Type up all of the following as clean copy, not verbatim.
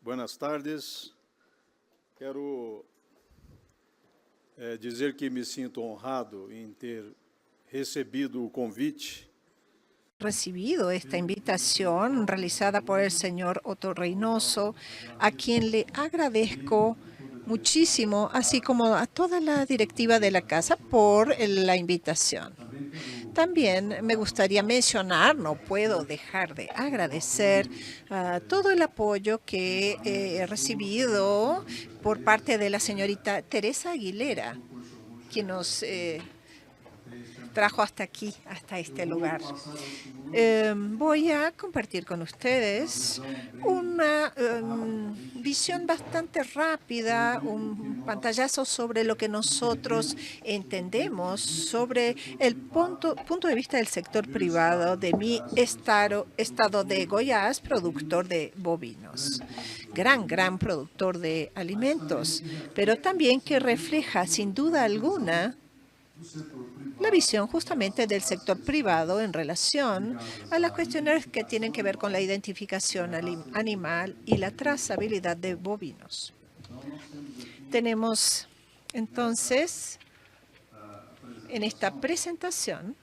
Buenas tardes. Quero dizer que me sinto honrado em ter recebido o convite recibido esta invitación realizada por el señor Otto Reynoso, a quien le agradezco muchísimo, así como a toda la directiva de la casa por la invitación. También me gustaría mencionar, no puedo dejar de agradecer todo el apoyo que he recibido por parte de la señorita Teresa Aguilera, quien nos trajo hasta aquí, hasta este lugar. Voy a compartir con ustedes una visión bastante rápida, un pantallazo sobre lo que nosotros entendemos sobre el punto de vista del sector privado de mi estado de Goiás, productor de bovinos. Gran productor de alimentos, pero también que refleja sin duda alguna la visión justamente del sector privado en relación a las cuestiones que tienen que ver con la identificación animal y la trazabilidad de bovinos. Tenemos entonces en esta presentación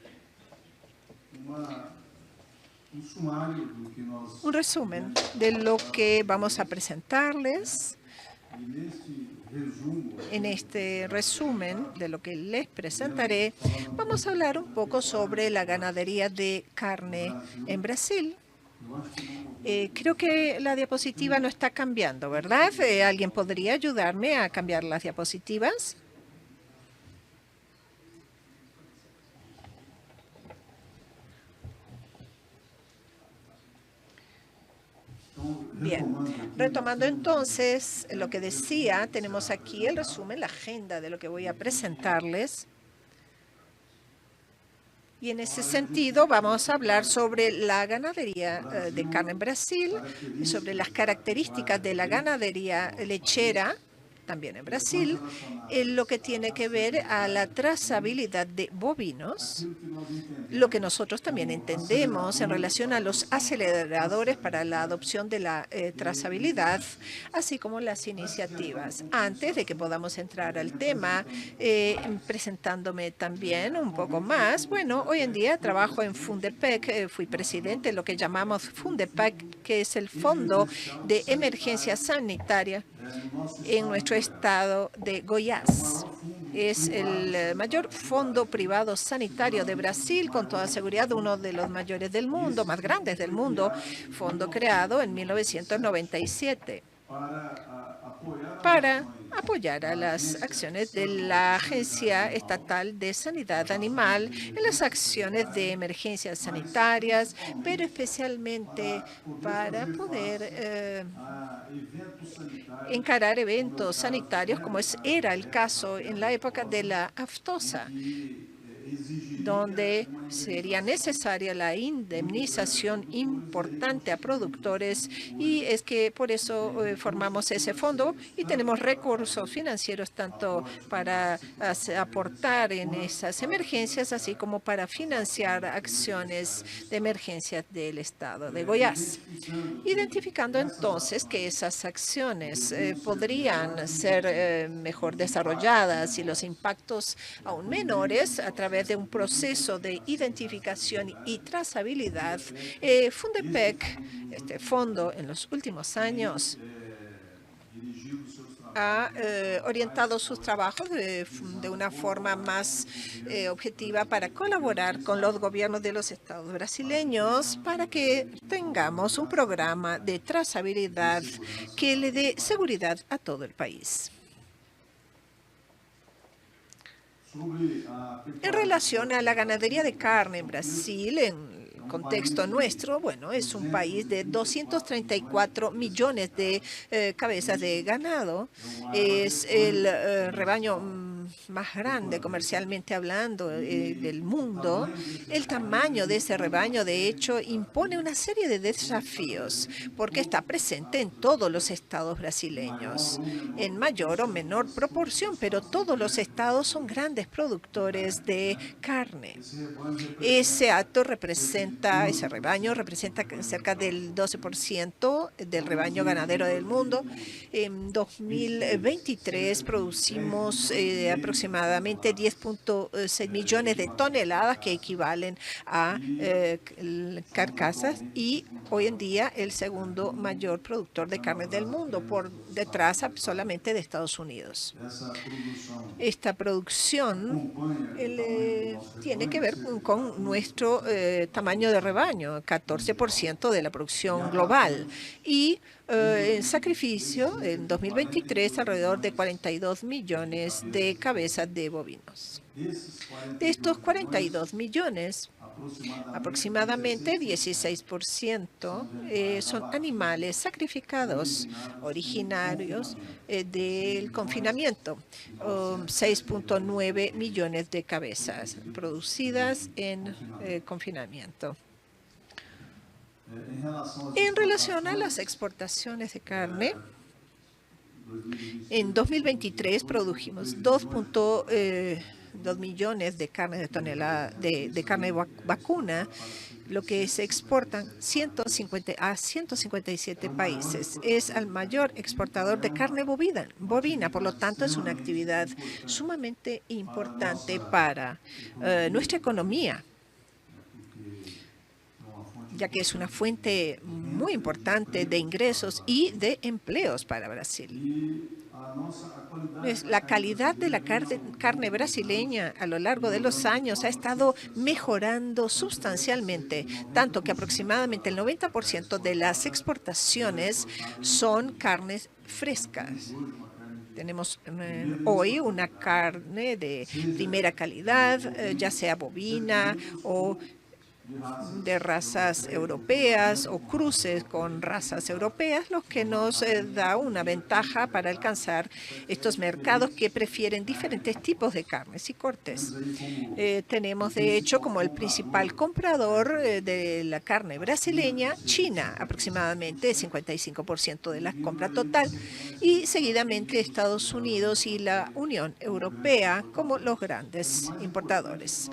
un resumen de lo que vamos a presentarles. En este resumen de lo que les presentaré, vamos a hablar un poco sobre la ganadería de carne en Brasil. Creo que la diapositiva no está cambiando, ¿verdad? ¿Alguien podría ayudarme a cambiar las diapositivas? Bien, retomando entonces lo que decía, tenemos aquí el resumen, la agenda de lo que voy a presentarles. Y en ese sentido vamos a hablar sobre la ganadería de carne en Brasil, sobre las características de la ganadería lechera, también en Brasil, en lo que tiene que ver a la trazabilidad de bovinos, lo que nosotros también entendemos en relación a los aceleradores para la adopción de la trazabilidad, así como las iniciativas. Antes de que podamos entrar al tema, presentándome también un poco más, bueno, hoy en día trabajo en Fundepec, fui presidente de lo que llamamos Fundepec, que es el Fondo de Emergencia Sanitaria en nuestro estado de Goiás. Es el mayor fondo privado sanitario de Brasil, con toda seguridad uno de los mayores del mundo, más grandes del mundo, fondo creado en 1997 para apoyar a las acciones de la Agencia Estatal de Sanidad Animal en las acciones de emergencias sanitarias, pero especialmente para poder encarar eventos sanitarios como era el caso en la época de la aftosa, donde sería necesaria la indemnización importante a productores, y es que por eso formamos ese fondo y tenemos recursos financieros tanto para aportar en esas emergencias, así como para financiar acciones de emergencia del estado de Goiás. Identificando entonces que esas acciones podrían ser mejor desarrolladas y los impactos aún menores a través de un proceso de identificación y trazabilidad, Fundepec, este fondo, en los últimos años ha orientado sus trabajos de una forma más objetiva para colaborar con los gobiernos de los estados brasileños para que tengamos un programa de trazabilidad que le dé seguridad a todo el país. En relación a la ganadería de carne en Brasil, en contexto nuestro, bueno, es un país de 234 millones de cabezas de ganado. Es el rebaño más grande comercialmente hablando del mundo, el tamaño de ese rebaño de hecho impone una serie de desafíos porque está presente en todos los estados brasileños, en mayor o menor proporción, pero todos los estados son grandes productores de carne. Ese rebaño representa cerca del 12% del rebaño ganadero del mundo. En 2023 producimos aproximadamente 10.6 millones de toneladas que equivalen a carcasas y hoy en día el segundo mayor productor de carne del mundo, por detrás solamente de Estados Unidos. Esta producción tiene que ver con nuestro tamaño de rebaño, 14% de la producción global. Y en sacrificio, en 2023, alrededor de 42 millones de cabezas de bovinos. De estos 42 millones, aproximadamente 16% son animales sacrificados originarios del confinamiento, 6.9 millones de cabezas producidas en confinamiento. En relación a las exportaciones de carne, en 2023 produjimos 2.2 millones de carne de tonelada de carne vacuna, lo que se exportan a 157 países. Es el mayor exportador de carne bovina, por lo tanto es una actividad sumamente importante para nuestra economía, ya que es una fuente muy importante de ingresos y de empleos para Brasil. La calidad de la carne brasileña a lo largo de los años ha estado mejorando sustancialmente, tanto que aproximadamente el 90% de las exportaciones son carnes frescas. Tenemos hoy una carne de primera calidad, ya sea bovina o de razas europeas o cruces con razas europeas, lo que nos da una ventaja para alcanzar estos mercados que prefieren diferentes tipos de carnes y cortes. Tenemos, de hecho, como el principal comprador de la carne brasileña, China, aproximadamente 55% de la compra total, y seguidamente Estados Unidos y la Unión Europea como los grandes importadores.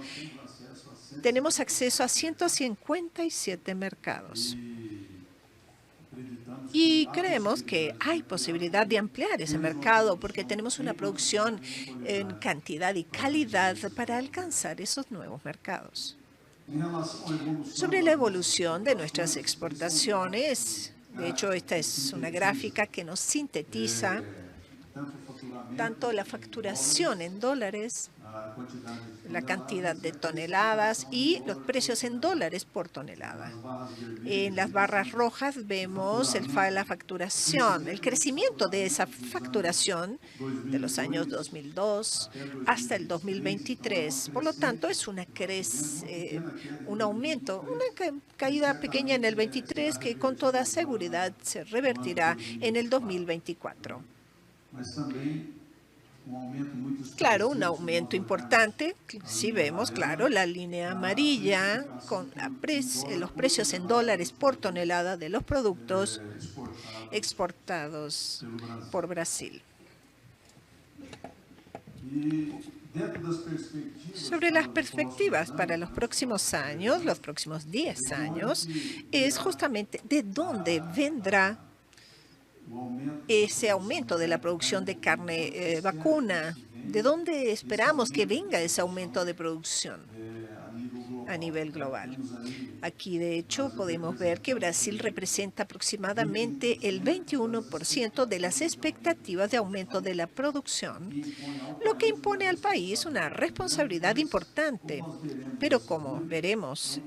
Tenemos acceso a 157 mercados. Y creemos que hay posibilidad de ampliar ese mercado porque tenemos una producción en cantidad y calidad para alcanzar esos nuevos mercados. Sobre la evolución de nuestras exportaciones, de hecho, esta es una gráfica que nos sintetiza tanto la facturación en dólares, la cantidad de toneladas y los precios en dólares por tonelada. En las barras rojas vemos la facturación, el crecimiento de esa facturación de los años 2002 hasta el 2023. Por lo tanto, es un aumento, una caída pequeña en el 23 que con toda seguridad se revertirá en el 2024. Claro, un aumento importante. Si vemos, claro, la línea amarilla con los precios en dólares por tonelada de los productos exportados por Brasil. Sobre las perspectivas para los próximos años, los próximos 10 años, es justamente de dónde vendrá ese aumento de la producción de carne vacuna. ¿De dónde esperamos que venga ese aumento de producción a nivel global? Aquí, de hecho, podemos ver que Brasil representa aproximadamente el 21% de las expectativas de aumento de la producción, lo que impone al país una responsabilidad importante. Pero como veremos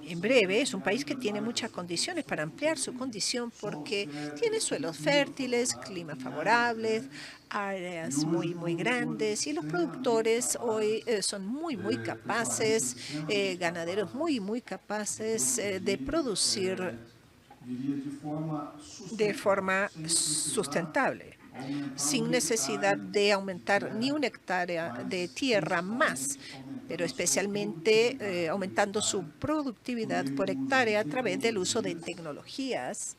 en breve, es un país que tiene muchas condiciones para ampliar su condición porque tiene suelos fértiles, climas favorables, áreas muy grandes y los productores hoy son muy capaces, ganaderos muy capaces de producir de forma sustentable. sin necesidad de aumentar ni una hectárea de tierra más, pero especialmente aumentando su productividad por hectárea a través del uso de tecnologías,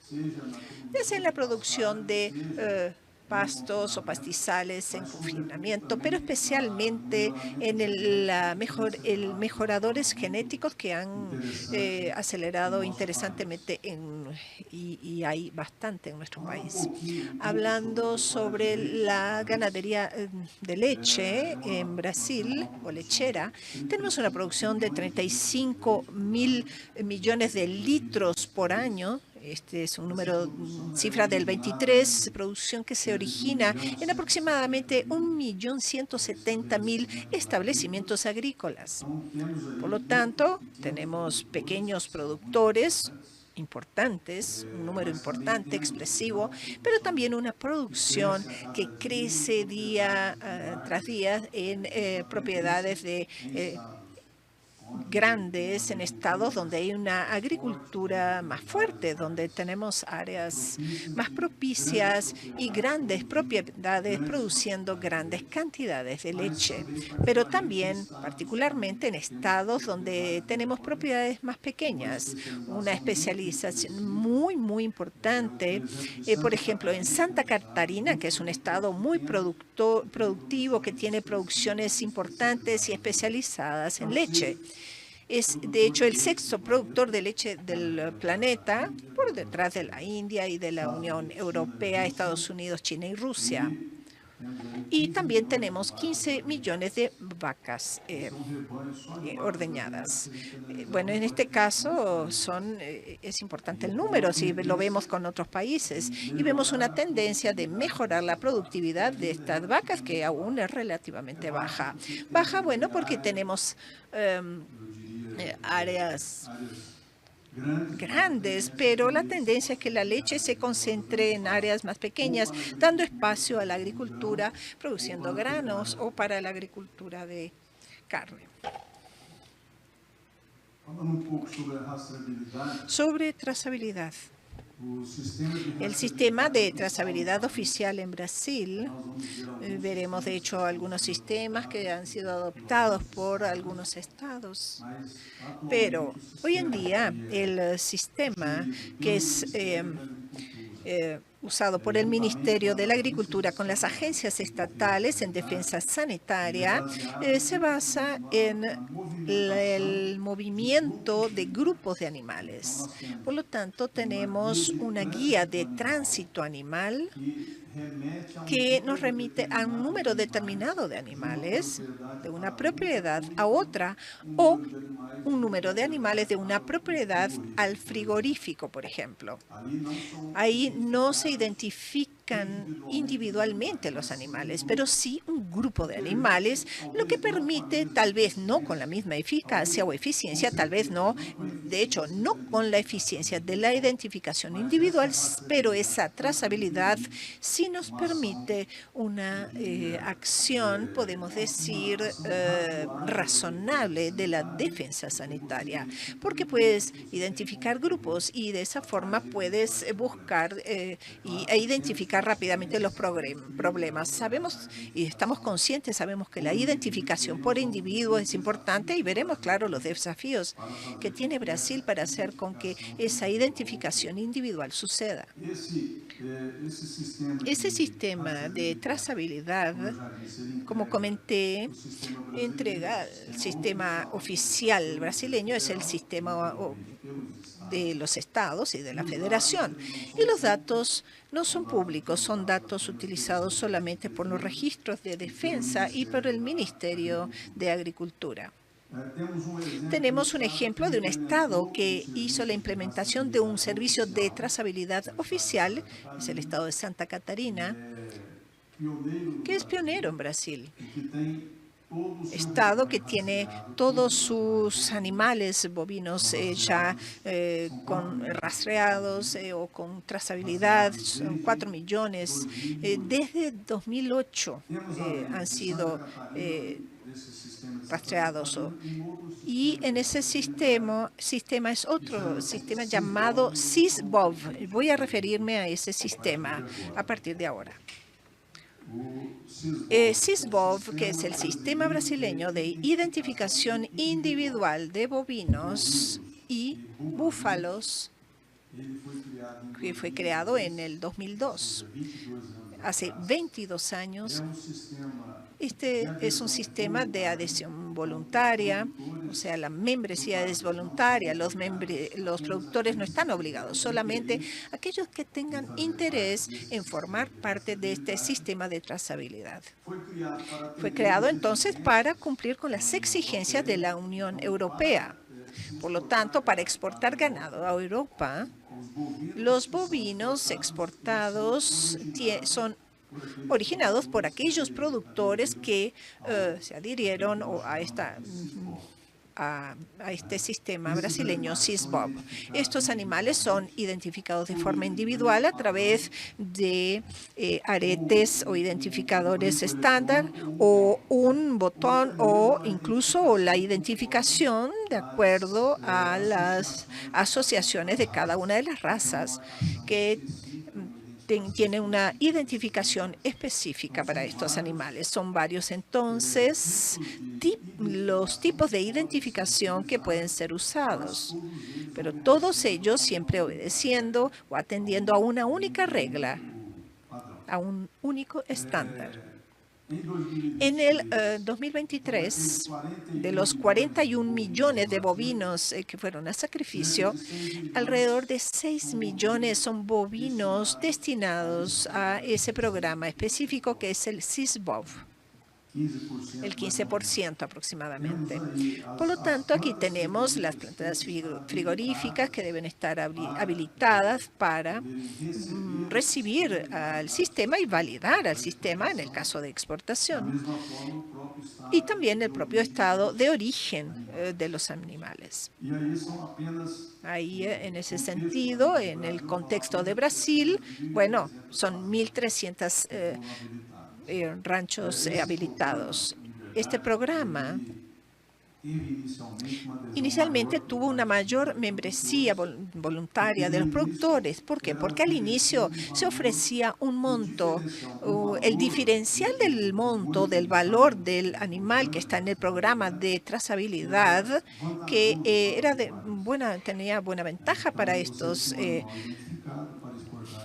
ya sea en la producción de pastos o pastizales en confinamiento, pero especialmente en el mejoradores genéticos que han acelerado interesantemente y hay bastante en nuestro país. Hablando sobre la ganadería de leche en Brasil, o lechera, tenemos una producción de 35.000 millones de litros por año. Este es un número, cifra del 23, producción que se origina en aproximadamente 1.170.000 establecimientos agrícolas. Por lo tanto, tenemos pequeños productores importantes, un número importante, expresivo, pero también una producción que crece día tras día en propiedades de grandes, en estados donde hay una agricultura más fuerte, donde tenemos áreas más propicias y grandes propiedades produciendo grandes cantidades de leche, pero también particularmente en estados donde tenemos propiedades más pequeñas, una especialización muy importante, por ejemplo, en Santa Catarina, que es un estado muy productivo, que tiene producciones importantes y especializadas en leche. Es, de hecho, el sexto productor de leche del planeta, por detrás de la India y de la Unión Europea, Estados Unidos, China y Rusia. Y también tenemos 15 millones de vacas ordeñadas. Bueno, en este caso es importante el número, si lo vemos con otros países. Y vemos una tendencia de mejorar la productividad de estas vacas, que aún es relativamente baja. Baja, bueno, porque tenemos áreas grandes, pero la tendencia es que la leche se concentre en áreas más pequeñas, dando espacio a la agricultura, produciendo granos o para la agricultura de carne. Sobre trazabilidad. El sistema de trazabilidad oficial en Brasil, veremos de hecho algunos sistemas que han sido adoptados por algunos estados, pero hoy en día el sistema que es usado por el Ministerio de la Agricultura con las agencias estatales en defensa sanitaria se basa en el movimiento de grupos de animales. Por lo tanto, tenemos una guía de tránsito animal que nos remite a un número determinado de animales de una propiedad a otra, o un número de animales de una propiedad al frigorífico, por ejemplo. Ahí no se identifican individualmente los animales, pero sí un grupo de animales, lo que permite, tal vez no con la misma eficacia o eficiencia, tal vez no, de hecho, no con la eficiencia de la identificación individual, pero esa trazabilidad sí nos permite una acción, podemos decir, razonable de la defensa sanitaria, porque puedes identificar grupos y de esa forma puedes buscar e identificar rápidamente los problemas. Sabemos y estamos conscientes, sabemos que la identificación por individuo es importante y veremos, claro, los desafíos que tiene Brasil para hacer con que esa identificación individual suceda. Ese sistema de trazabilidad, como comenté, entrega el sistema oficial brasileño, es el sistema de los estados y de la federación. Y los datos no son públicos, son datos utilizados solamente por los registros de defensa y por el Ministerio de Agricultura. Tenemos un ejemplo de un estado que hizo la implementación de un servicio de trazabilidad oficial, es el estado de Santa Catarina, que es pionero en Brasil. Estado que tiene todos sus animales bovinos ya rastreados o con trazabilidad, son 4 millones. Desde 2008 han sido rastreados. Y en ese sistema es otro sistema llamado SysBOV. Voy a referirme a ese sistema a partir de ahora. SysBov, que es el Sistema Brasileño de Identificación Individual de Bovinos y Búfalos, que fue creado en el 2002, hace 22 años. Este es un sistema de adhesión voluntaria, o sea, la membresía es voluntaria. Los productores no están obligados, solamente aquellos que tengan interés en formar parte de este sistema de trazabilidad. Fue creado entonces para cumplir con las exigencias de la Unión Europea. Por lo tanto, para exportar ganado a Europa, los bovinos exportados son originados por aquellos productores que se adhirieron a este sistema brasileño SysBov. Estos animales son identificados de forma individual a través de aretes o identificadores estándar o un botón o incluso la identificación de acuerdo a las asociaciones de cada una de las razas que tiene una identificación específica para estos animales. Son varios entonces los tipos de identificación que pueden ser usados, pero todos ellos siempre obedeciendo o atendiendo a una única regla, a un único estándar. En el 2023, de los 41 millones de bovinos que fueron a sacrificio, alrededor de 6 millones son bovinos destinados a ese programa específico que es el SysBov, el 15% aproximadamente. Por lo tanto, aquí tenemos las plantas frigoríficas que deben estar habilitadas para recibir al sistema y validar al sistema en el caso de exportación. Y también el propio estado de origen de los animales. Ahí, en ese sentido, en el contexto de Brasil, bueno, son 1.300 ranchos habilitados. Este programa inicialmente tuvo una mayor membresía voluntaria de los productores. ¿Por qué? Porque al inicio se ofrecía un monto, el diferencial del monto del valor del animal que está en el programa de trazabilidad, que tenía buena ventaja para estos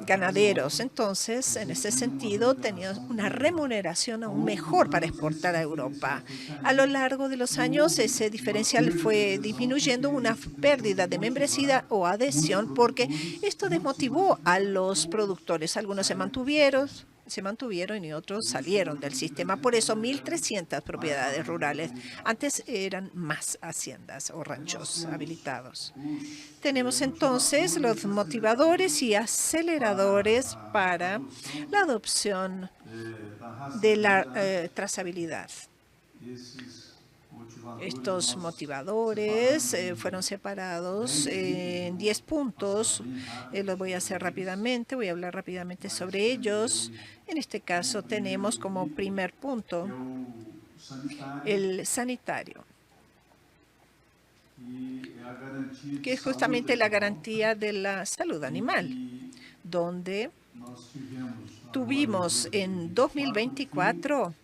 ganaderos. Entonces, en ese sentido, tenían una remuneración aún mejor para exportar a Europa. A lo largo de los años, ese diferencial fue disminuyendo, una pérdida de membresía o adhesión, porque esto desmotivó a los productores. Algunos se mantuvieron y otros salieron del sistema. Por eso 1.300 propiedades rurales. Antes eran más haciendas o ranchos habilitados. Tenemos entonces los motivadores y aceleradores para la adopción de la trazabilidad. Estos motivadores fueron separados en 10 puntos. Los voy a hacer rápidamente, voy a hablar rápidamente sobre ellos. En este caso tenemos como primer punto el sanitario, que es justamente la garantía de la salud animal, donde tuvimos en 2024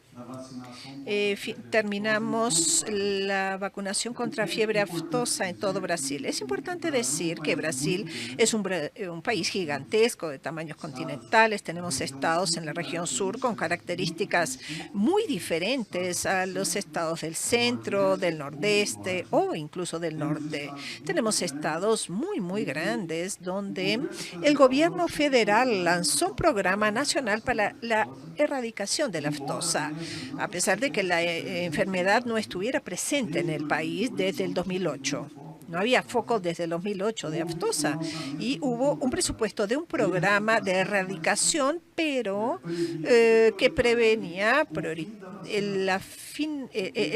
terminamos la vacunación contra fiebre aftosa en todo Brasil. Es importante decir que Brasil es un país gigantesco de tamaños continentales. Tenemos estados en la región sur con características muy diferentes a los estados del centro, del nordeste o incluso del norte. Tenemos estados muy grandes donde el gobierno federal lanzó un programa nacional para la erradicación de la aftosa, a pesar de que la enfermedad no estuviera presente en el país desde el 2008. No había focos desde el 2008 de aftosa y hubo un presupuesto de un programa de erradicación, pero que prevenía el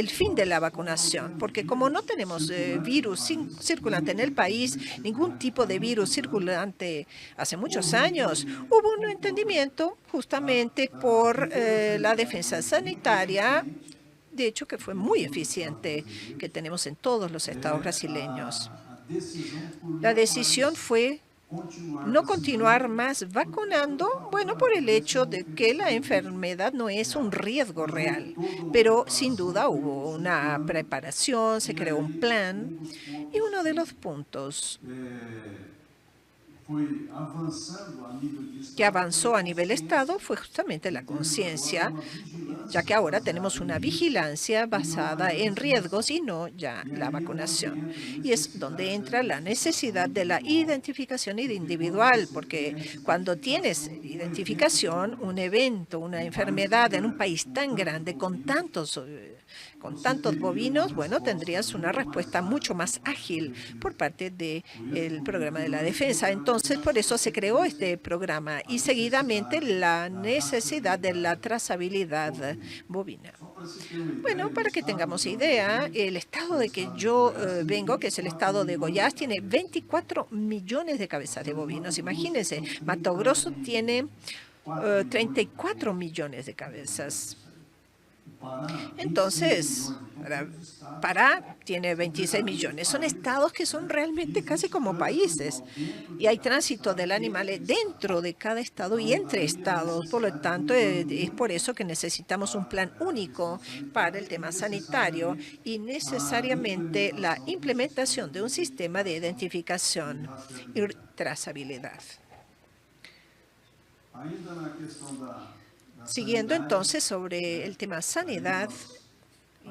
fin de la vacunación, porque como no tenemos virus circulante en el país, ningún tipo de virus circulante hace muchos años, hubo un entendimiento justamente por la defensa sanitaria, de hecho que fue muy eficiente, que tenemos en todos los estados brasileños. La decisión fue no continuar más vacunando, bueno, por el hecho de que la enfermedad no es un riesgo real, pero sin duda hubo una preparación, se creó un plan y uno de los puntos que avanzó a nivel Estado fue justamente la conciencia, ya que ahora tenemos una vigilancia basada en riesgos y no ya la vacunación. Y es donde entra la necesidad de la identificación individual, porque cuando tienes identificación, un evento, una enfermedad en un país tan grande con tantos bovinos, bueno, tendrías una respuesta mucho más ágil por parte del programa de la defensa. Entonces, por eso se creó este programa y seguidamente la necesidad de la trazabilidad bovina. Bueno, para que tengamos idea, el estado de que yo vengo, que es el estado de Goiás, tiene 24 millones de cabezas de bovinos. Imagínense, Mato Grosso tiene 34 millones de cabezas. Entonces, Pará tiene 26 millones. Son estados que son realmente casi como países. Y hay tránsito del animal dentro de cada estado y entre estados. Por lo tanto, es por eso que necesitamos un plan único para el tema sanitario y necesariamente la implementación de un sistema de identificación y trazabilidad. Siguiendo entonces sobre el tema sanidad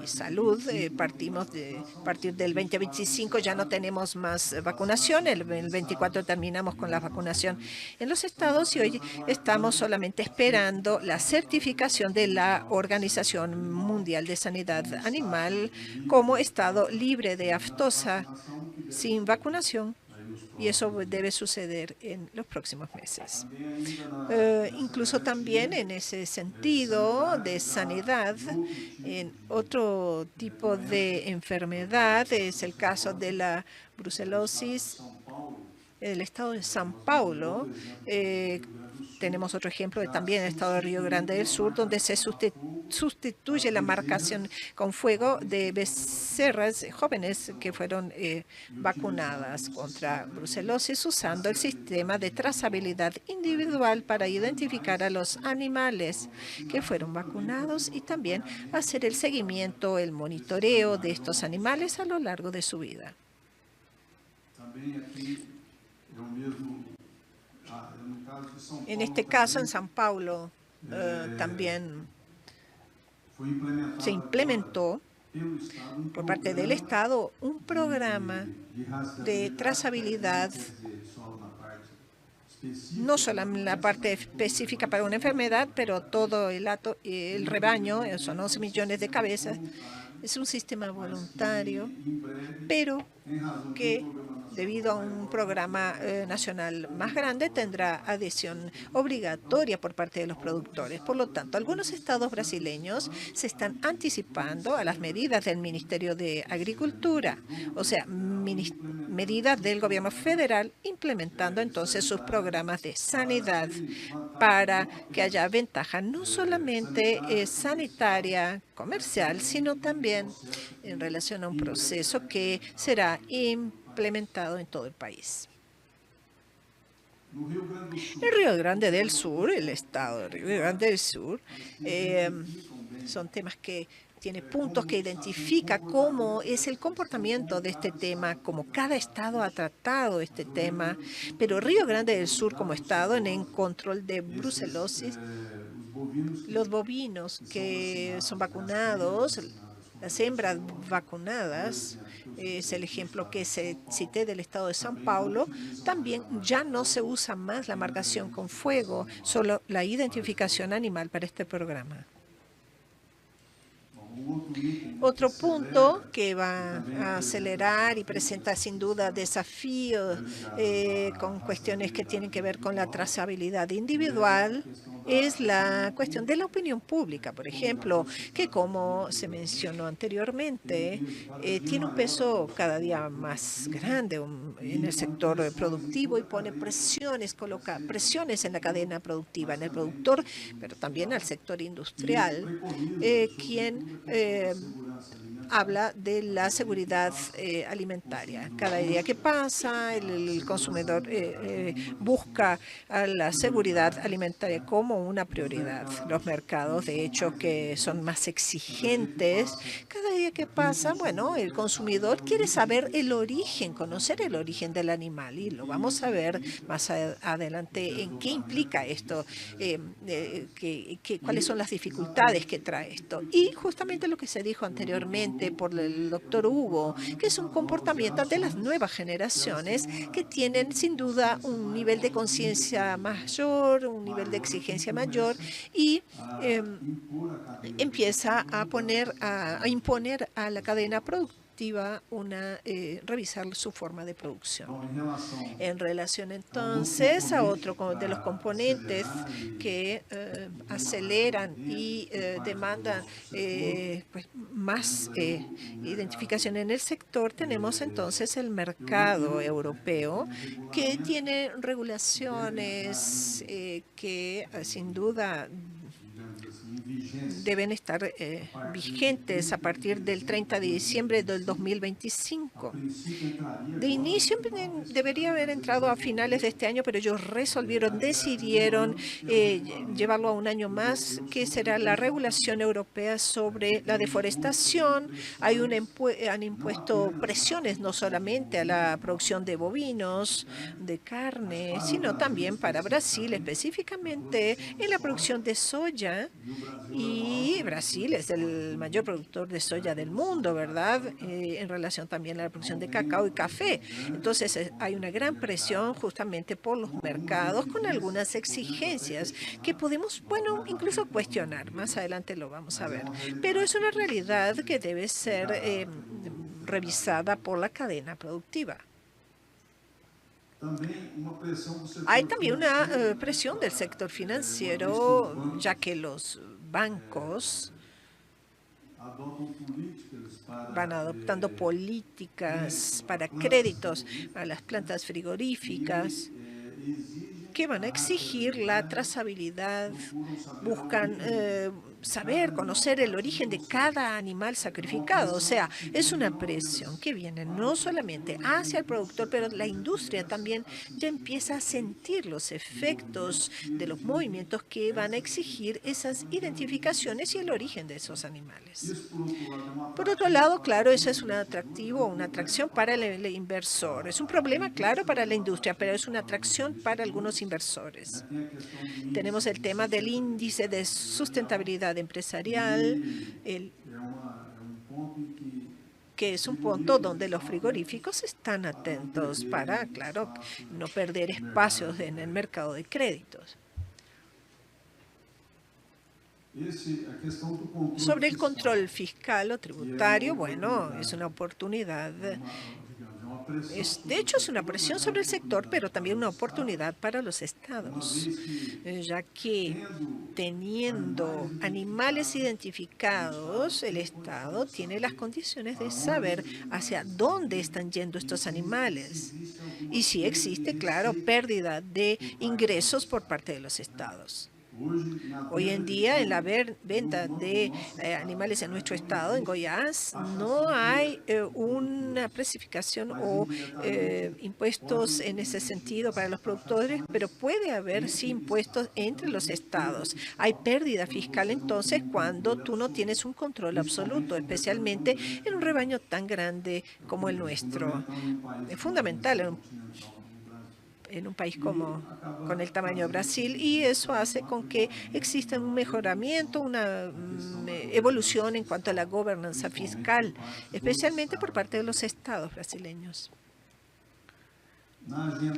y salud, partir del 2025 ya no tenemos más vacunación, el 24 terminamos con la vacunación en los estados y hoy estamos solamente esperando la certificación de la Organización Mundial de Sanidad Animal como estado libre de aftosa sin vacunación. Y eso debe suceder en los próximos meses. Incluso también en ese sentido de sanidad, en otro tipo de enfermedad, es el caso de la brucelosis. El estado de São Paulo, tenemos otro ejemplo también en el estado de Río Grande del Sur, donde se sustituye la marcación con fuego de becerras jóvenes que fueron vacunadas contra brucelosis usando el sistema de trazabilidad individual para identificar a los animales que fueron vacunados y también hacer el seguimiento, el monitoreo de estos animales a lo largo de su vida. En este caso, en São Paulo, también se implementó por parte del Estado un programa de trazabilidad, no solo en la parte específica para una enfermedad, pero todo el rebaño, son 11 millones de cabezas. Es un sistema voluntario, pero que debido a un programa nacional más grande, tendrá adhesión obligatoria por parte de los productores. Por lo tanto, algunos estados brasileños se están anticipando a las medidas del Ministerio de Agricultura, o sea, medidas del gobierno federal, implementando entonces sus programas de sanidad para que haya ventaja no solamente sanitaria, comercial, sino también en relación a un proceso que será implementado en todo el país. El Río Grande del Sur, el estado de Río Grande del Sur, son temas que tiene puntos que identifica cómo es el comportamiento de este tema, cómo cada estado ha tratado este tema, pero Río Grande del Sur como estado en control de brucelosis, los bovinos que son vacunados, las hembras vacunadas, es el ejemplo que cité del estado de São Paulo, también ya no se usa más la marcación con fuego, solo la identificación animal para este programa. Otro punto que va a acelerar y presenta sin duda desafíos con cuestiones que tienen que ver con la trazabilidad individual es la cuestión de la opinión pública, por ejemplo, que como se mencionó anteriormente, tiene un peso cada día más grande en el sector productivo y pone presiones, coloca presiones en la cadena productiva, en el productor, pero también al sector industrial, quien habla de la seguridad alimentaria. Cada día que pasa, el consumidor busca a la seguridad alimentaria como una prioridad. Los mercados, de hecho, que son más exigentes, cada día que pasa, bueno, el consumidor quiere saber el origen, conocer el origen del animal, y lo vamos a ver más adelante en qué implica esto, cuáles son las dificultades que trae esto. Y justamente lo que se dijo anteriormente por el doctor Hugo, que es un comportamiento de las nuevas generaciones que tienen sin duda un nivel de conciencia mayor, un nivel de exigencia mayor, y empieza a imponer a la cadena productiva revisar su forma de producción. En relación entonces a otro de los componentes que aceleran y demandan pues, más identificación en el sector, tenemos entonces el mercado europeo, que tiene regulaciones que sin duda deben estar vigentes a partir del 30 de diciembre del 2025. De inicio debería haber entrado a finales de este año, pero ellos decidieron llevarlo a un año más, que será la regulación europea sobre la deforestación. Han impuesto presiones no solamente a la producción de bovinos, de carne, sino también para Brasil, específicamente en la producción de soya. Y Brasil es el mayor productor de soya del mundo, ¿verdad? En relación también a la producción de cacao y café. Entonces hay una gran presión justamente por los mercados, con algunas exigencias que podemos, bueno, incluso cuestionar. Más adelante lo vamos a ver. Pero es una realidad que debe ser revisada por la cadena productiva. Hay también una presión del sector financiero, ya que los bancos van adoptando políticas para créditos a las plantas frigoríficas que van a exigir la trazabilidad, buscan conocer el origen de cada animal sacrificado. O sea, es una presión que viene no solamente hacia el productor, pero la industria también ya empieza a sentir los efectos de los movimientos que van a exigir esas identificaciones y el origen de esos animales. Por otro lado, claro, eso es un atractivo, una atracción para el inversor. Es un problema, claro, para la industria, pero es una atracción para algunos inversores. Tenemos el tema del índice de sustentabilidad empresarial, que es un punto donde los frigoríficos están atentos para, claro, no perder espacios en el mercado de créditos. Sobre el control fiscal o tributario, bueno, es una oportunidad. De hecho, es una presión sobre el sector, pero también una oportunidad para los estados, ya que teniendo animales identificados, el Estado tiene las condiciones de saber hacia dónde están yendo estos animales. Y si existe, claro, pérdida de ingresos por parte de los estados. Hoy en día, en la venta de animales en nuestro estado, en Goiás, no hay una precificación o impuestos en ese sentido para los productores, pero puede haber sí impuestos entre los estados. Hay pérdida fiscal entonces cuando tú no tienes un control absoluto, especialmente en un rebaño tan grande como el nuestro. Es fundamental en un país con el tamaño de Brasil, y eso hace con que exista un mejoramiento, una evolución en cuanto a la gobernanza fiscal, especialmente por parte de los estados brasileños.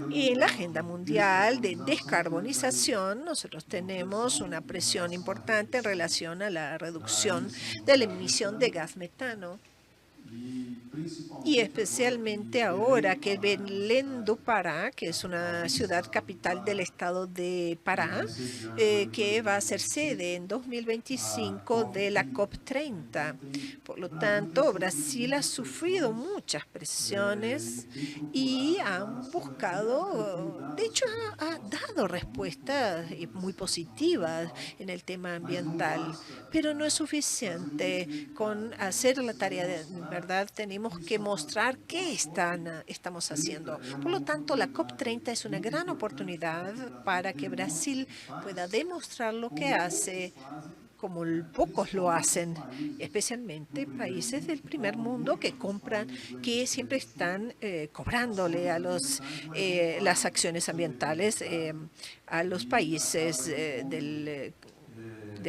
Y en la agenda mundial de descarbonización, nosotros tenemos una presión importante en relación a la reducción de la emisión de gas metano. Y especialmente ahora que Belém do Pará, que es una ciudad capital del estado de Pará, que va a ser sede en 2025 de la COP30. Por lo tanto, Brasil ha sufrido muchas presiones y han buscado, de hecho, ha dado respuestas muy positivas en el tema ambiental, pero no es suficiente con hacer la tarea de verdad. Tenemos que mostrar qué estamos haciendo. Por lo tanto, la COP30 es una gran oportunidad para que Brasil pueda demostrar lo que hace como pocos lo hacen, especialmente países del primer mundo que compran, que siempre están cobrándole a las acciones ambientales a los países de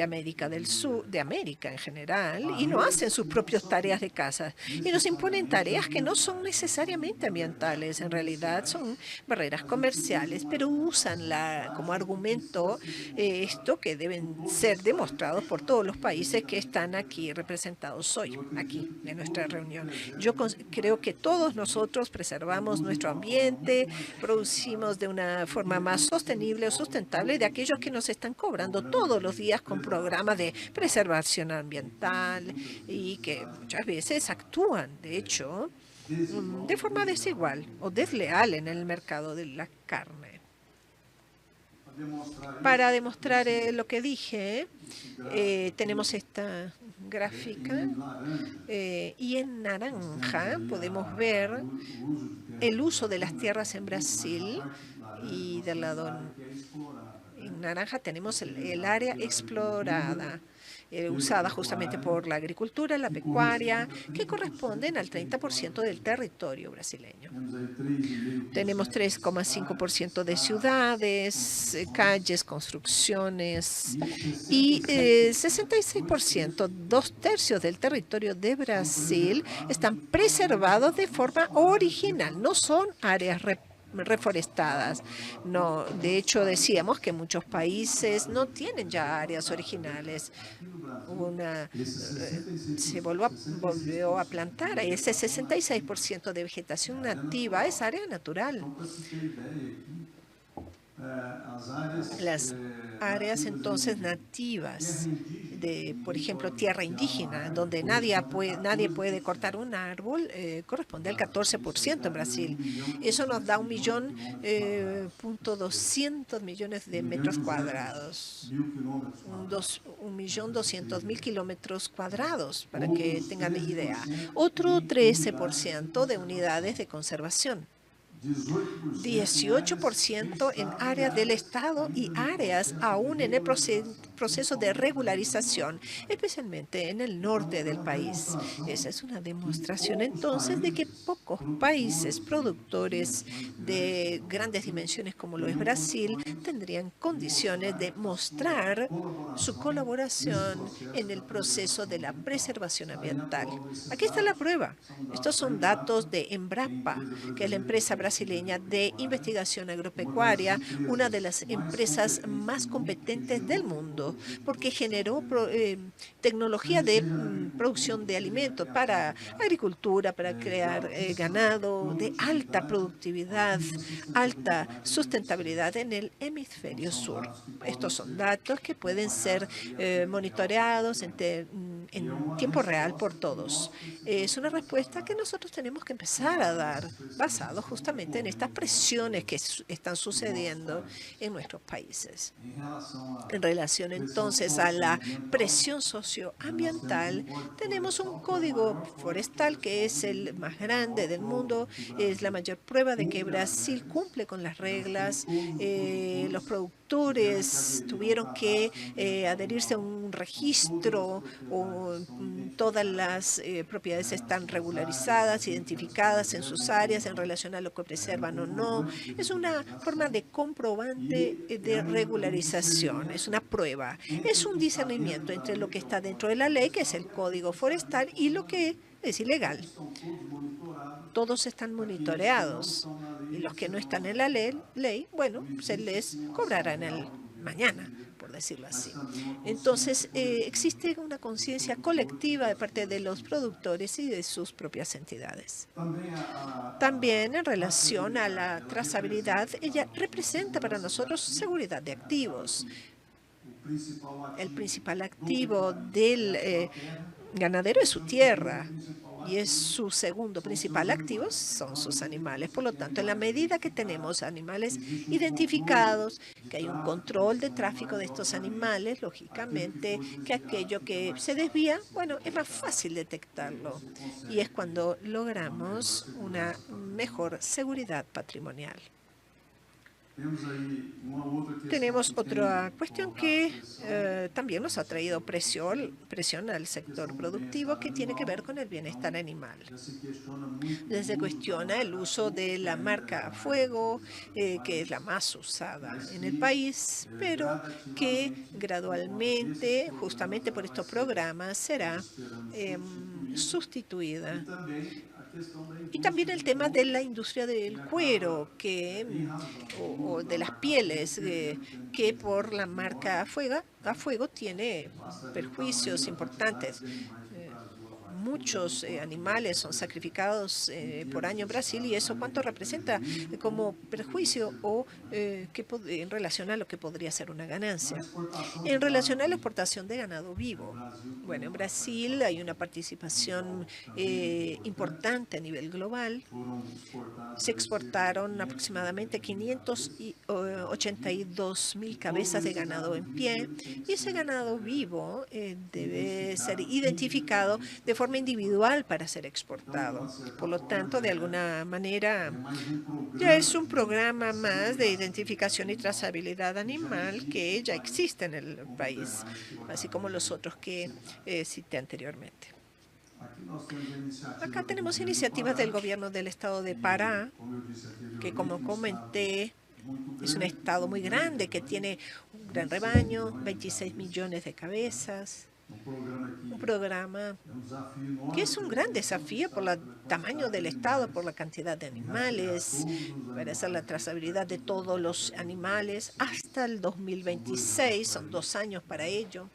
América del Sur, de América en general, y no hacen sus propias tareas de casa. Y nos imponen tareas que no son necesariamente ambientales, en realidad son barreras comerciales, pero usan como argumento esto que deben ser demostrados por todos los países que están aquí representados hoy, aquí en nuestra reunión. Yo creo que todos nosotros preservamos nuestro ambiente, producimos de una forma más sostenible o sustentable de aquellos que nos están cobrando todos los días con programas de preservación ambiental y que muchas veces actúan, de hecho, de forma desigual o desleal en el mercado de la carne. Para demostrar lo que dije, tenemos esta gráfica y en naranja podemos ver el uso de las tierras en Brasil y del lado en naranja tenemos el área explorada, usada justamente por la agricultura, la pecuaria, que corresponden al 30% del territorio brasileño. Tenemos 3,5% de ciudades, calles, construcciones y 66%, 2/3 del territorio de Brasil están preservados de forma original, no son áreas reforestadas. No, de hecho, decíamos que muchos países no tienen ya áreas originales. Se volvió a plantar. Ese 66% de vegetación nativa es área natural. Las áreas entonces nativas de, por ejemplo, tierra indígena, donde nadie puede cortar un árbol, corresponde al 14% en Brasil. Eso nos da 1.2 millones de metros cuadrados, 1.200.000 kilómetros cuadrados, para que tengan idea. Otro 13% de unidades de conservación. 18% en áreas del Estado y áreas aún en el proceso de regularización, especialmente en el norte del país. Esa es una demostración entonces de que pocos países productores de grandes dimensiones como lo es Brasil tendrían condiciones de mostrar su colaboración en el proceso de la preservación ambiental. Aquí está la prueba. Estos son datos de Embrapa, que es la empresa brasileña de investigación agropecuaria, una de las empresas más competentes del mundo, porque generó tecnología de producción de alimentos para agricultura, para crear ganado de alta productividad, alta sustentabilidad en el hemisferio sur. Estos son datos que pueden ser monitoreados en tiempo real por todos. Es una respuesta que nosotros tenemos que empezar a dar, basado justamente en estas presiones que están sucediendo en nuestros países. En relación entonces a la presión socioambiental, tenemos un código forestal que es el más grande del mundo, es la mayor prueba de que Brasil cumple con las reglas. Los productores tuvieron que adherirse a un registro, todas las propiedades están regularizadas, identificadas en sus áreas en relación a lo que preservan o no. Es una forma de comprobante de regularización, es una prueba, es un discernimiento entre lo que está dentro de la ley, que es el Código Forestal, y lo que es ilegal. Todos están monitoreados y los que no están en la ley, bueno, se les cobrará mañana. por decirlo así. Entonces, existe una conciencia colectiva de parte de los productores y de sus propias entidades. También en relación a la trazabilidad, ella representa para nosotros seguridad de activos. El principal activo del ganadero es su tierra y es su segundo principal activo son sus animales. Por lo tanto, en la medida que tenemos animales identificados, que hay un control de tráfico de estos animales, lógicamente que aquello que se desvía, bueno, es más fácil detectarlo y es cuando logramos una mejor seguridad patrimonial. Tenemos otra cuestión que también nos ha traído presión al sector productivo, que tiene que ver con el bienestar animal. Se cuestiona el uso de la marca a fuego, que es la más usada en el país, pero que gradualmente, justamente por estos programas, será sustituida. Y también el tema de la industria del cuero o de las pieles, que por la marca a fuego tiene perjuicios importantes. Muchos animales son sacrificados por año en Brasil, y eso cuánto representa como perjuicio o en relación a lo que podría ser una ganancia. En relación a la exportación de ganado vivo, bueno, en Brasil hay una participación importante a nivel global. Se exportaron aproximadamente 582.000 cabezas de ganado en pie, y ese ganado vivo debe ser identificado de forma individual para ser exportado. Por lo tanto, de alguna manera, ya es un programa más de identificación y trazabilidad animal que ya existe en el país, así como los otros que cité anteriormente. Acá tenemos iniciativas del gobierno del estado de Pará, que, como comenté, es un estado muy grande que tiene un gran rebaño, 26 millones de cabezas. Un programa que es un gran desafío por el tamaño del estado, por la cantidad de animales, para hacer la trazabilidad de todos los animales hasta el 2026, son 2 años para ello.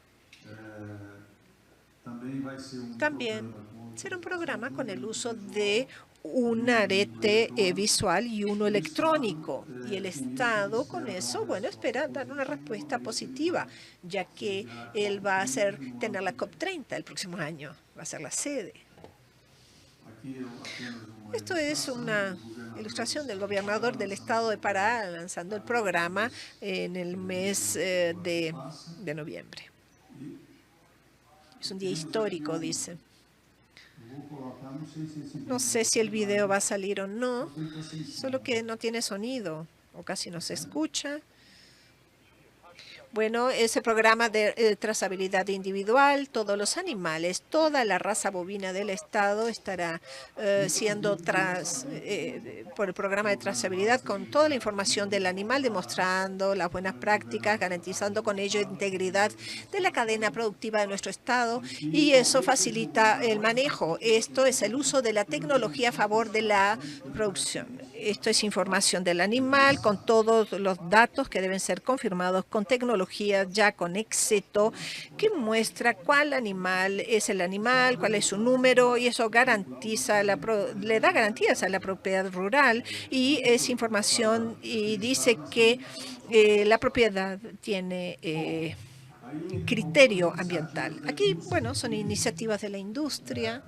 También será un programa con el uso de un arete visual y uno electrónico. Y el Estado con eso, bueno, espera dar una respuesta positiva, ya que él va a tener la COP30 el próximo año, va a ser la sede. Esto es una ilustración del gobernador del estado de Pará lanzando el programa en el mes de noviembre. Es un día histórico, dice. No sé si el video va a salir o no, solo que no tiene sonido o casi no se escucha. Bueno, ese programa de trazabilidad individual, todos los animales, toda la raza bovina del estado estará siendo por el programa de trazabilidad con toda la información del animal, demostrando las buenas prácticas, garantizando con ello integridad de la cadena productiva de nuestro estado, y eso facilita el manejo. Esto es el uso de la tecnología a favor de la producción. Esto es información del animal con todos los datos que deben ser confirmados con tecnología ya con éxito, que muestra cuál animal es el animal, cuál es su número, y eso le da garantías a la propiedad rural, y es información y dice que la propiedad tiene criterio ambiental. Aquí, bueno, son iniciativas de la industria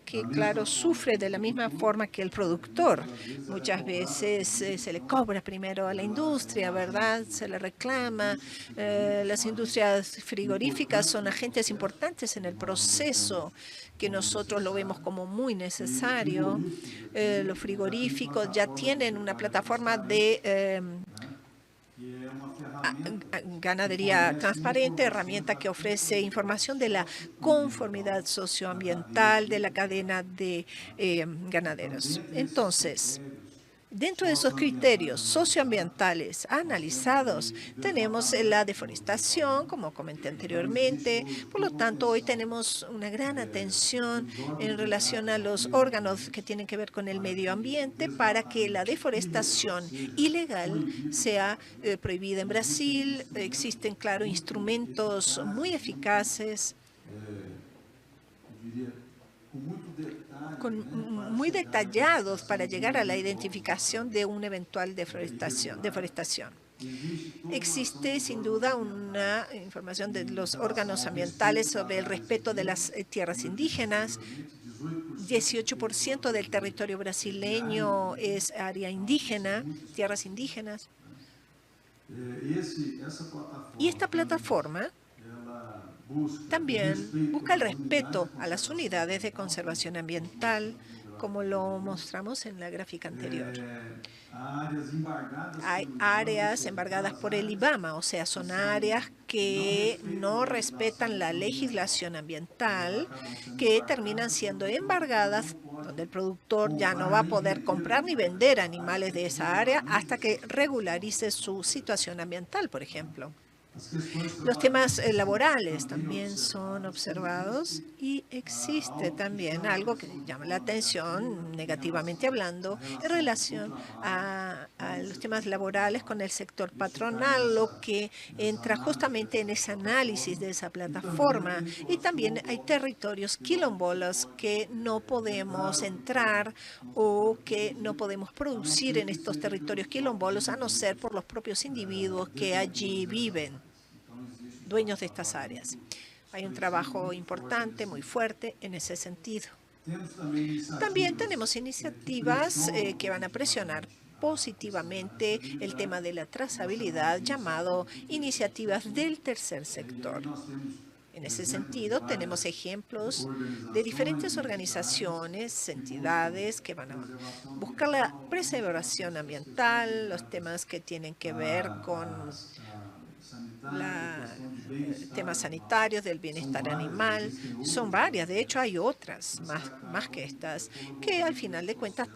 que, claro, sufre de la misma forma que el productor. Muchas veces se le cobra primero a la industria, ¿verdad? Se le reclama. Las industrias frigoríficas son agentes importantes en el proceso, que nosotros lo vemos como muy necesario. Los frigoríficos ya tienen una plataforma de ganadería transparente, herramienta que ofrece información de la conformidad socioambiental de la cadena de ganaderos. Entonces, Dentro de esos criterios socioambientales analizados, tenemos la deforestación, como comenté anteriormente. Por lo tanto, hoy tenemos una gran atención en relación a los órganos que tienen que ver con el medio ambiente para que la deforestación ilegal sea prohibida en Brasil. Existen, claro, instrumentos muy eficaces muy detallados para llegar a la identificación de una eventual deforestación. Existe sin duda una información de los órganos ambientales sobre el respeto de las tierras indígenas. 18% del territorio brasileño es área indígena, tierras indígenas. Y esta plataforma también busca el respeto a las unidades de conservación ambiental, como lo mostramos en la gráfica anterior. Hay áreas embargadas por el IBAMA, o sea, son áreas que no respetan la legislación ambiental, que terminan siendo embargadas, donde el productor ya no va a poder comprar ni vender animales de esa área hasta que regularice su situación ambiental, por ejemplo. Los temas laborales también son observados y existe también algo que llama la atención, negativamente hablando, en relación a los temas laborales con el sector patronal, lo que entra justamente en ese análisis de esa plataforma. Y también hay territorios quilombolas que no podemos entrar o que no podemos producir en estos territorios quilombolas a no ser por los propios individuos que allí viven, dueños de estas áreas. Hay un trabajo importante, muy fuerte en ese sentido. También tenemos iniciativas que van a presionar positivamente el tema de la trazabilidad, llamado iniciativas del tercer sector. En ese sentido, tenemos ejemplos de diferentes organizaciones, entidades que van a buscar la preservación ambiental, los temas que tienen que ver con temas sanitarios, del bienestar animal. Son varias, de hecho hay otras más que estas, que al final de cuentas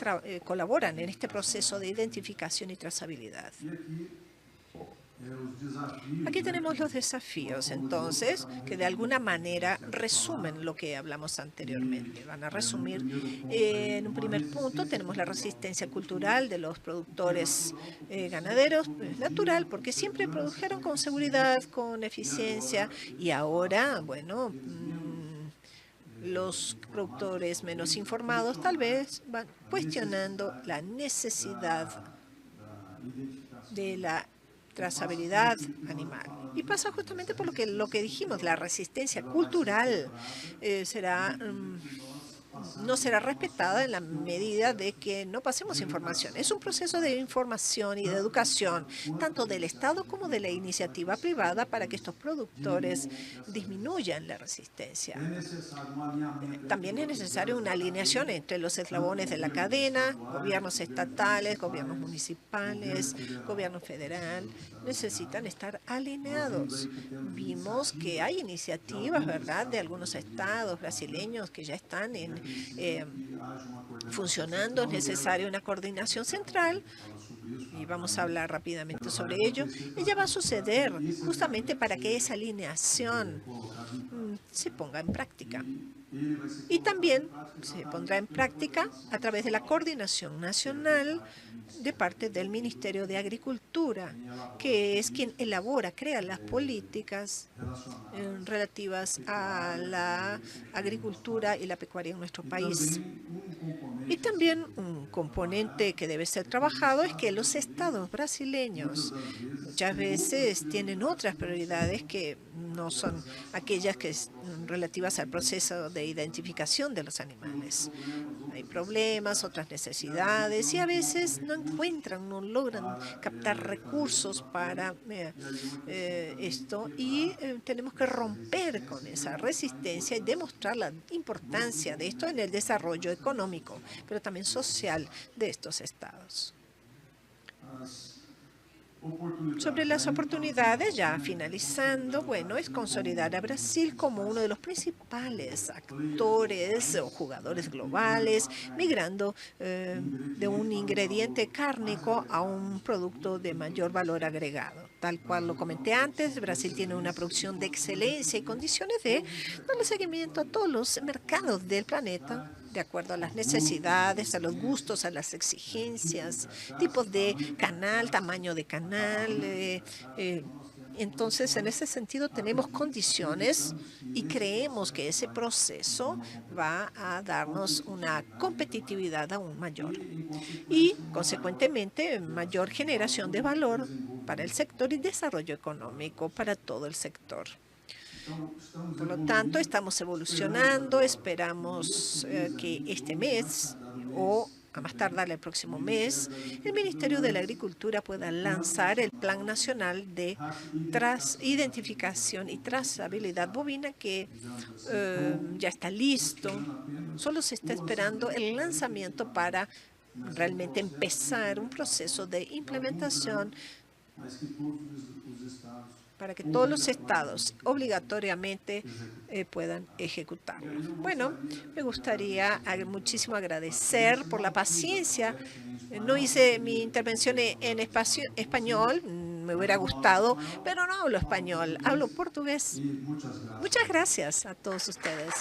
colaboran en este proceso de identificación y trazabilidad. Aquí tenemos los desafíos, entonces, que de alguna manera resumen lo que hablamos anteriormente. Van a resumir, en un primer punto, tenemos la resistencia cultural de los productores ganaderos. Es natural, porque siempre produjeron con seguridad, con eficiencia, y ahora, bueno, los productores menos informados tal vez van cuestionando la necesidad de la trazabilidad animal. Y pasa justamente por lo que dijimos, la resistencia cultural no será respetada en la medida de que no pasemos información. Es un proceso de información y de educación, tanto del Estado como de la iniciativa privada, para que estos productores disminuyan la resistencia. También es necesaria una alineación entre los eslabones de la cadena, gobiernos estatales, gobiernos municipales, gobierno federal, necesitan estar alineados. Vimos que hay iniciativas, ¿verdad?, de algunos estados brasileños que ya están funcionando. Es necesaria una coordinación central, y vamos a hablar rápidamente sobre ello. Ella va a suceder justamente para que esa alineación se ponga en práctica. Y también se pondrá en práctica a través de la coordinación nacional de parte del Ministerio de Agricultura, que es quien crea las políticas relativas a la agricultura y la pecuaria en nuestro país. Y también un componente que debe ser trabajado es que los estados brasileños muchas veces tienen otras prioridades que no son aquellas que relativas al proceso de identificación de los animales. Hay problemas, otras necesidades, y a veces no encuentran, no logran captar recursos para esto, y tenemos que romper con esa resistencia y demostrar la importancia de esto en el desarrollo económico, pero también social de estos estados. Sobre las oportunidades, ya finalizando, bueno, es consolidar a Brasil como uno de los principales actores o jugadores globales, migrando de un ingrediente cárnico a un producto de mayor valor agregado. Tal cual lo comenté antes, Brasil tiene una producción de excelencia y condiciones de darle seguimiento a todos los mercados del planeta, de acuerdo a las necesidades, a los gustos, a las exigencias, tipos de canal, tamaño de canal. Entonces, en ese sentido, tenemos condiciones y creemos que ese proceso va a darnos una competitividad aún mayor y, consecuentemente, mayor generación de valor para el sector y desarrollo económico para todo el sector. Por lo tanto, estamos evolucionando, esperamos que este mes o a más tardar el próximo mes, el Ministerio de la Agricultura pueda lanzar el Plan Nacional de Identificación y Trazabilidad Bovina que ya está listo. Solo se está esperando el lanzamiento para realmente empezar un proceso de implementación para que todos los estados obligatoriamente puedan ejecutarlo. Bueno, me gustaría muchísimo agradecer por la paciencia. No hice mi intervención en español, me hubiera gustado, pero no hablo español, hablo portugués. Muchas gracias a todos ustedes.